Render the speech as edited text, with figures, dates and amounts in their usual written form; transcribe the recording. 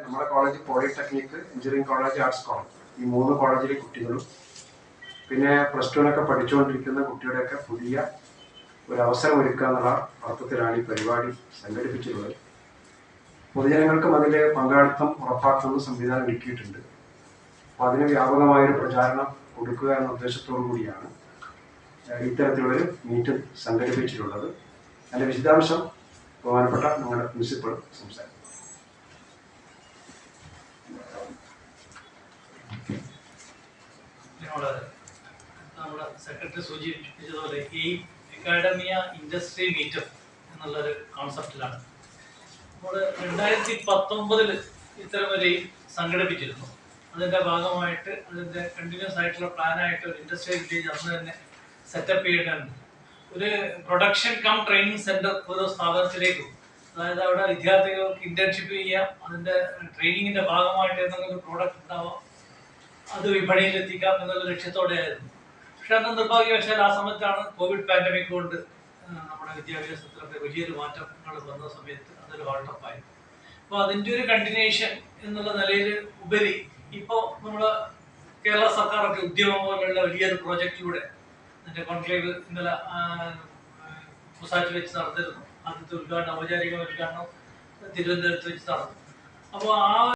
നമ്മുടെ college polytechnic, engineering college, arts college, ഈ 3 കോളേജിലെ കുട്ടികളും പിന്നെ +2 പഠിച്ചുകൊണ്ടിരിക്കുന്ന കുട്ടികളുടെയൊക്കെ പുതിയ ഒരു അവസരം ഒരുക്കുക എന്നുള്ള അർത്ഥത്തിലാണ് ഈ പരിപാടി സംഘടിപ്പിച്ചിട്ടുള്ളത്. പൊതുജനങ്ങൾക്കും അതിലെ പങ്കാളിത്തം ഉറപ്പാക്കുന്ന സംവിധാനം ഒരുക്കിയിട്ടുണ്ട്. അപ്പോൾ അതിന് വ്യാപകമായൊരു പ്രചാരണം കൊടുക്കുക എന്ന ഉദ്ദേശത്തോടു കൂടിയാണ് ഇത്തരത്തിലുള്ളൊരു മീറ്റ് സംഘടിപ്പിച്ചിട്ടുള്ളത്. അതിൻ്റെ വിശദാംശം ബഹുമാനപ്പെട്ട നിങ്ങളുടെ പ്രിൻസിപ്പൾ സംസാരിക്കും. നമ്മുടെ സെക്രട്ടറി സൂചിപ്പിച്ചതുപോലെ ഈ അക്കാഡമിയ ഇൻഡസ്ട്രി മീറ്റപ്പ് എന്നുള്ളൊരു കോൺസെപ്റ്റിലാണ് നമ്മൾ 2019 ഇത്തരമൊരു സംഘടിപ്പിച്ചിരുന്നു. അതിൻ്റെ ഭാഗമായിട്ട് അതിൻ്റെ കണ്ടിന്യൂസ് ആയിട്ടുള്ള പ്ലാനായിട്ട് ഒരു ഇൻഡസ്ട്രിയൽ വില്ലേജ് അന്ന് തന്നെ സെറ്റപ്പ് ചെയ്യേണ്ടതുണ്ട്. ഒരു പ്രൊഡക്ഷൻ കം ട്രെയിനിങ് സെൻറ്റർ ഓരോ സ്ഥാപനത്തിലേക്കും, അതായത് അവിടെ വിദ്യാർത്ഥികൾക്ക് ഇന്റേൺഷിപ്പ് ചെയ്യാം, അതിൻ്റെ ട്രെയിനിങ്ങിൻ്റെ ഭാഗമായിട്ട് എന്തെങ്കിലും പ്രോഡക്റ്റ് ഉണ്ടാവാം, അത് വിപണിയിൽ എത്തിക്കാം എന്നുള്ള ലക്ഷ്യത്തോടെയായിരുന്നു. പക്ഷെ അന്ന് നിർഭാഗ്യവശാൽ ആ സമയത്താണ് കോവിഡ് പാൻഡമിക് കൊണ്ട് നമ്മുടെ വിദ്യാഭ്യാസത്തിലൊക്കെ വലിയൊരു മാറ്റങ്ങൾ വന്ന സമയത്ത് അതൊരു ഹോൾട്ടപ്പായി. അപ്പോൾ അതിൻ്റെ ഒരു കണ്ടിന്യൂഷൻ എന്നുള്ള നിലയിൽ ഉപരി ഇപ്പോൾ നമ്മൾ കേരള സർക്കാരൊക്കെ ഉദ്യമം പോലുള്ള വലിയൊരു പ്രോജക്റ്റിലൂടെ അതിൻ്റെ കോൺക്ലേവ് ഇന്നലെ കുസാറ്റ് വെച്ച് നടന്നിരുന്നു. ആദ്യത്തെ ഉദ്ഘാടനം, ഔപചാരിക ഉദ്ഘാടനം തിരുവനന്തപുരത്ത് വെച്ച് നടന്നു. അപ്പോൾ ആ